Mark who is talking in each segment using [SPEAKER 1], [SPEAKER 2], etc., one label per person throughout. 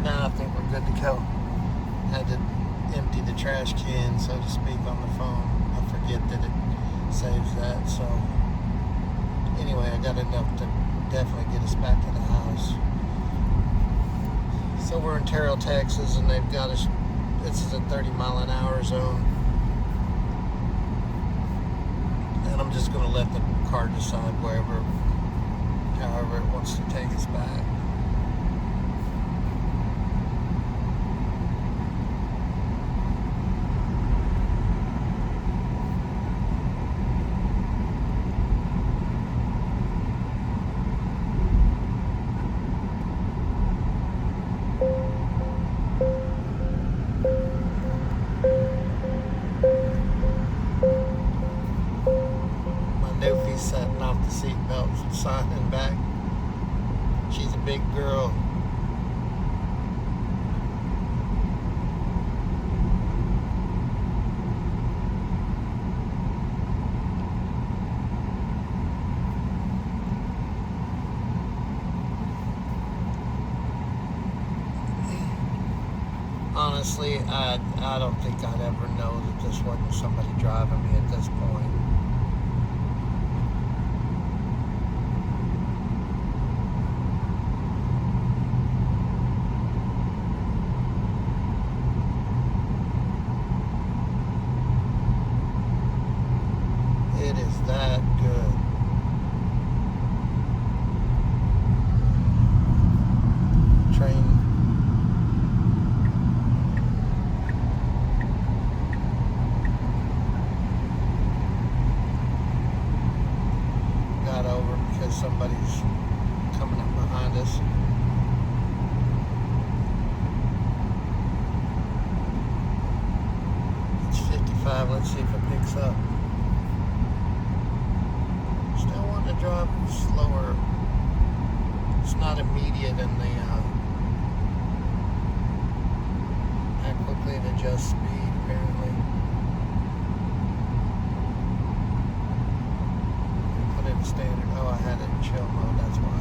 [SPEAKER 1] Now I think we're good to go. Had to empty the trash can, so to speak, on the phone. I forget that it saves that. So anyway, I got enough to definitely get us back to the house. So we're in Terrell, Texas, and they've got us. This is a 30-mile-an-hour zone, and I'm just going to let the car decide however it wants to take us back. Setting off the seatbelts and signing back. She's a big girl. Honestly, I don't think I'd ever know that this wasn't somebody driving me at this point. It is that good. Train. Got over because somebody's coming up behind us. It's 55. Let's see if it picks up. Still want to drive slower. It's not immediate in the how quickly it adjusts speed, apparently. Put it in standard. Oh, I had it in chill mode, that's why.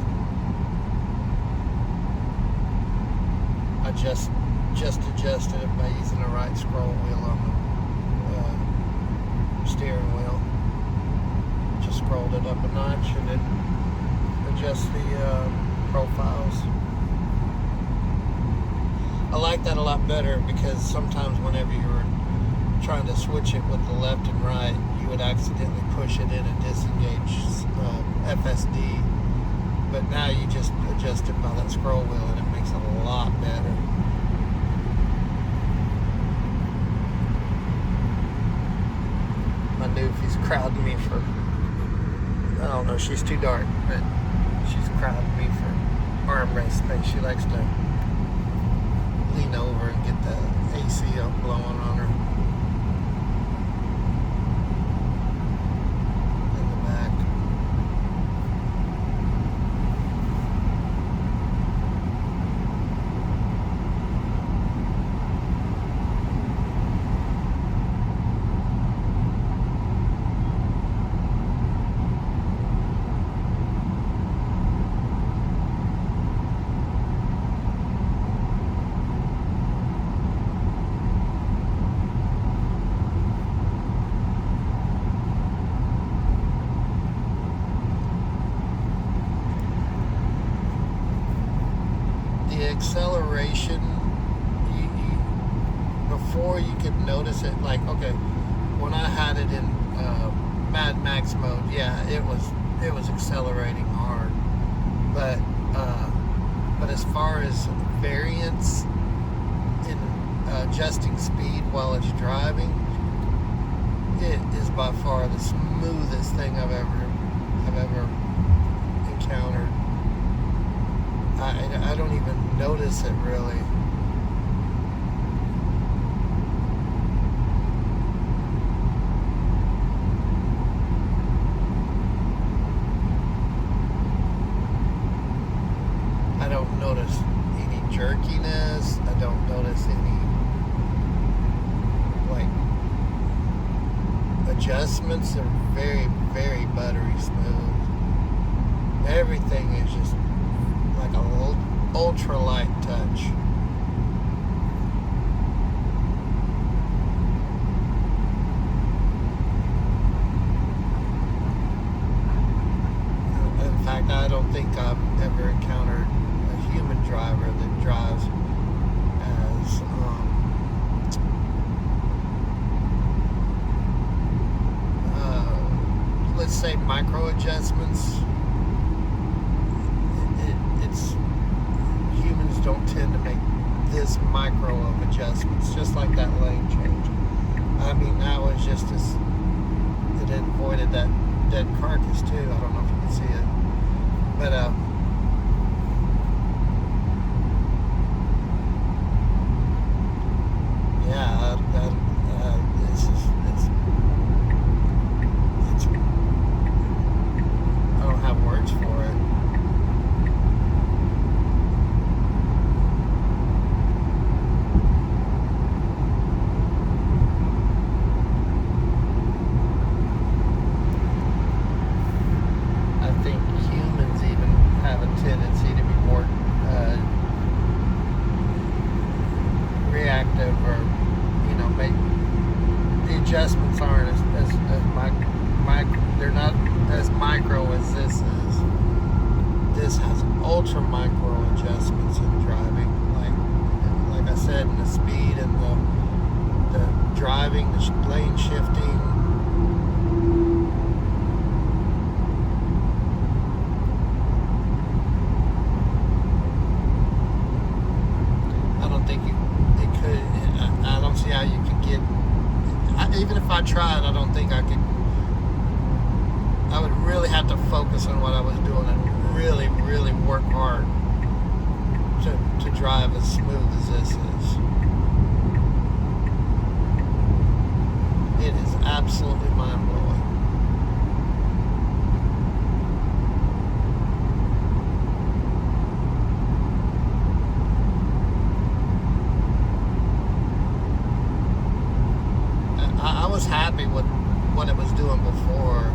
[SPEAKER 1] I just adjusted it by using the right scroll wheel on the steering wheel. Just scrolled it up a notch and it adjusts the profiles. I like that a lot better because sometimes whenever you were trying to switch it with the left and right, you would accidentally push it in and disengage FSD. But now you just adjust it by that scroll wheel and it makes it a lot better. My doofy's crowding me for, I don't know, she's too dark, but she's crowding me for armrest space. She likes to lean over and get the AC up blowing on her in the back. The acceleration, before you could notice it, like, okay, when I had it in Mad Max mode, yeah, it was accelerating hard, but as far as variance in adjusting speed while it's driving, it is by far the smoothest thing I've ever encountered. I don't even notice it really. I don't notice any jerkiness. I don't notice any like adjustments. Are very, very buttery smooth. Everything is just like a ultra light touch. micro adjustments, it's humans don't tend to make this micro of adjustments, just like that lane change. I mean, that was just as it avoided that dead carcass too. I don't know if you can see it, but yeah, it's I don't have words for it. I think humans even have a tendency to be more reactive, or make the adjustments aren't as they're not as micro as this is. This has ultra micro adjustments in driving, like I said, in the speed and the driving, the lane shifting. I don't think it could. I don't see how you could get. Even if I tried, I don't think I could. I would really have to focus on what I was doing and really, really work hard to drive as smooth as this is. It is absolutely mind-blowing. I was happy with what it was doing before.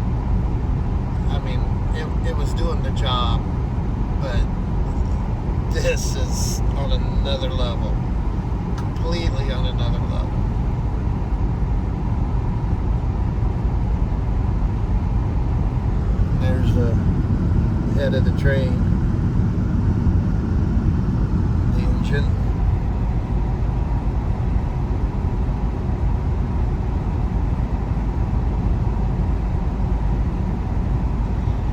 [SPEAKER 1] I mean, it was doing the job, but this is on another level, completely on another level. There's the head of the train, the engine.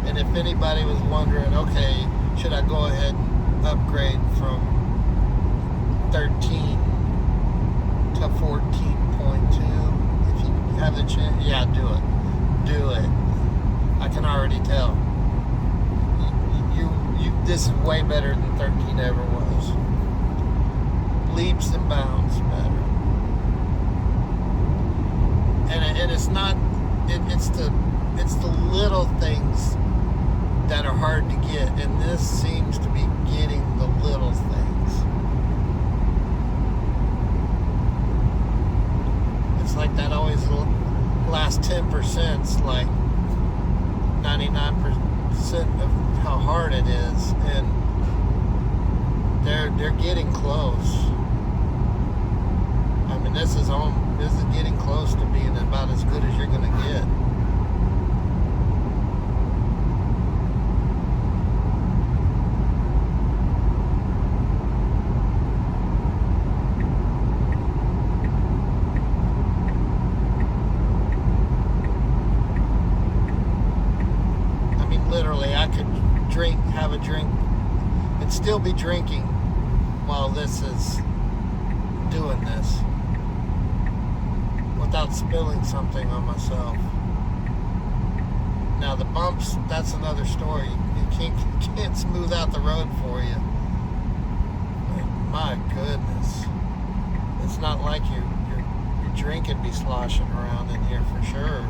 [SPEAKER 1] And if anybody was wondering, okay, should I go ahead and upgrade from 13 to 14.2? If you have the chance, yeah, do it. Do it. I can already tell. This is way better than 13 ever was. Leaps and bounds better. And it's not. It's the little things that are hard to get, and this seems to be getting the little things. It's like that always last 10%'s like 99% of how hard it is, and they're getting close. I mean, this is getting close to being about as good as you're gonna get. Literally, I could have a drink, and still be drinking while this is doing this, without spilling something on myself. Now the bumps, that's another story. You can't smooth out the road for you. But my goodness, it's not like your drink would be sloshing around in here for sure.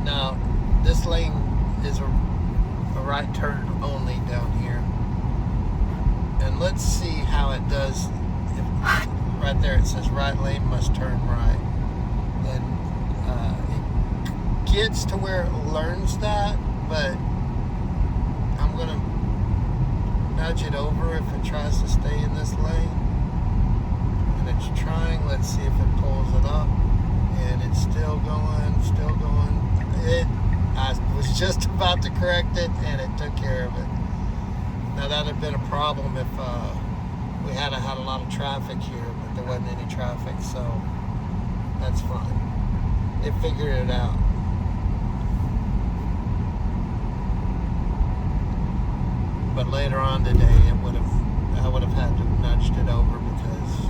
[SPEAKER 1] Now, this lane is a right turn only down here. And let's see how it does. Right there it says right lane must turn right. And it gets to where it learns that, but I'm going to nudge it over if it tries to stay in this lane. And it's trying. Let's see if it pulls it up. and it's still going, still going. I was just about to correct it, and it took care of it. Now that'd have been a problem if we had had a lot of traffic here, but there wasn't any traffic, so that's fine. It figured it out. But later on today, I would have had to have nudged it over because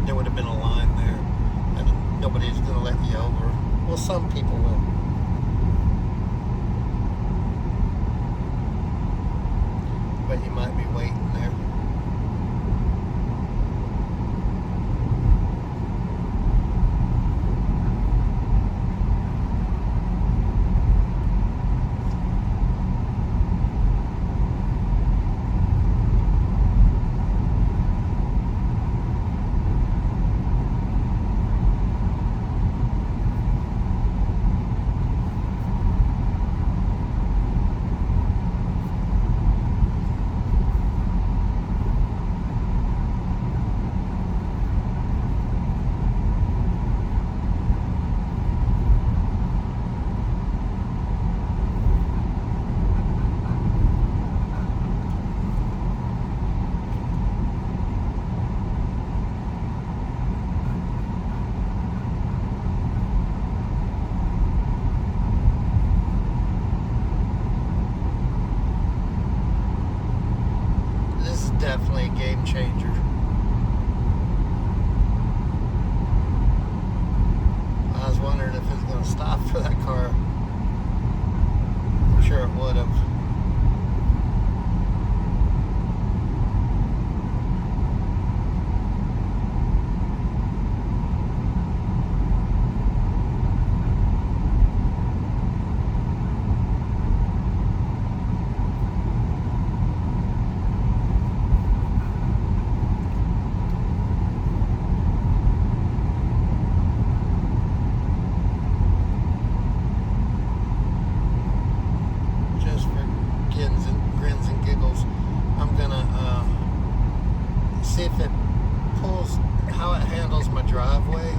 [SPEAKER 1] there would have been a line there, and nobody's going to let you over. Well, some people will. But you might be waiting there. Definitely a game changer. I was wondering if it was going to stop for that car. I'm sure it would have. See if it pulls, how it handles my driveway.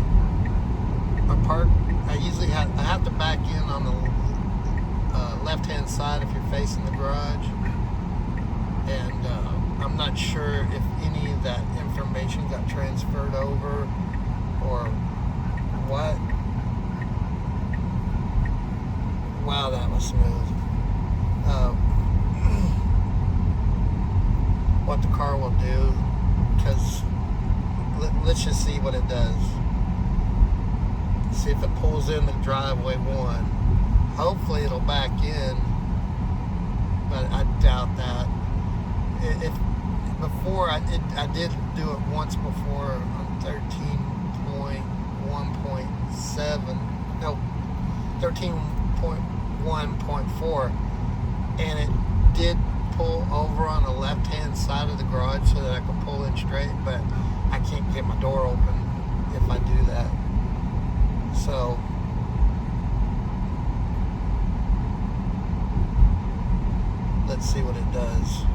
[SPEAKER 1] I usually have to back in on the left hand side if you're facing the garage, and I'm not sure if any of that information got transferred over or what. Wow, that was smooth. What the car will do, because let's just see what it does. See if it pulls in the driveway one. Hopefully it'll back in, but I doubt that. Before I did do it once before on 13.1.7, no, 13.1.4, and it did pull over on the left hand side of the garage so that I could pull in straight, but I can't get my door open if I do that. So let's see what it does.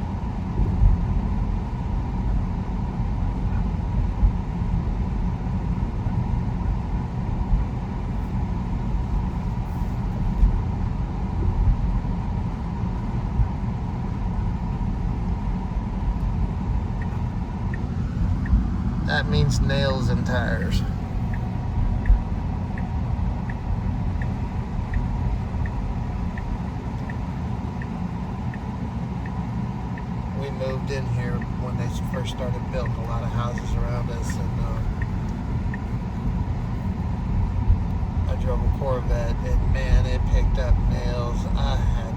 [SPEAKER 1] That means nails and tires. We moved in here when they first started building a lot of houses around us, and I drove a Corvette, and man, it picked up nails. I had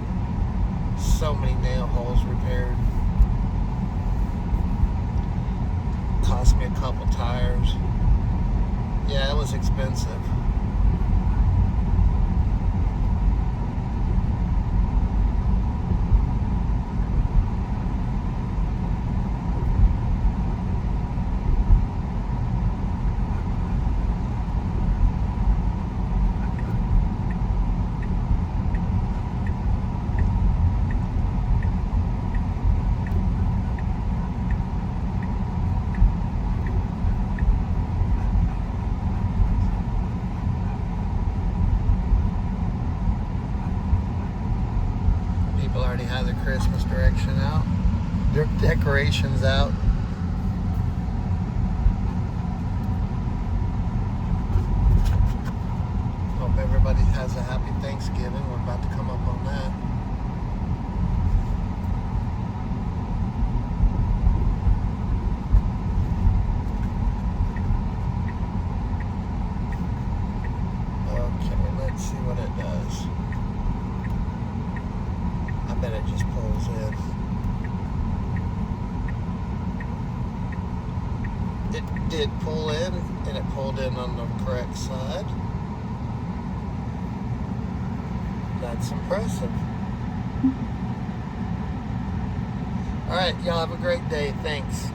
[SPEAKER 1] so many nail holes repaired. Cost me a couple tires. Yeah, it was expensive. everybody has a Christmas direction out, decorations out. Hope everybody has a happy Thanksgiving. We're about to come up on that. Okay, let's see what it does. I bet it just pulls in. It did pull in, and it pulled in on the correct side. That's impressive. All right, y'all have a great day. Thanks.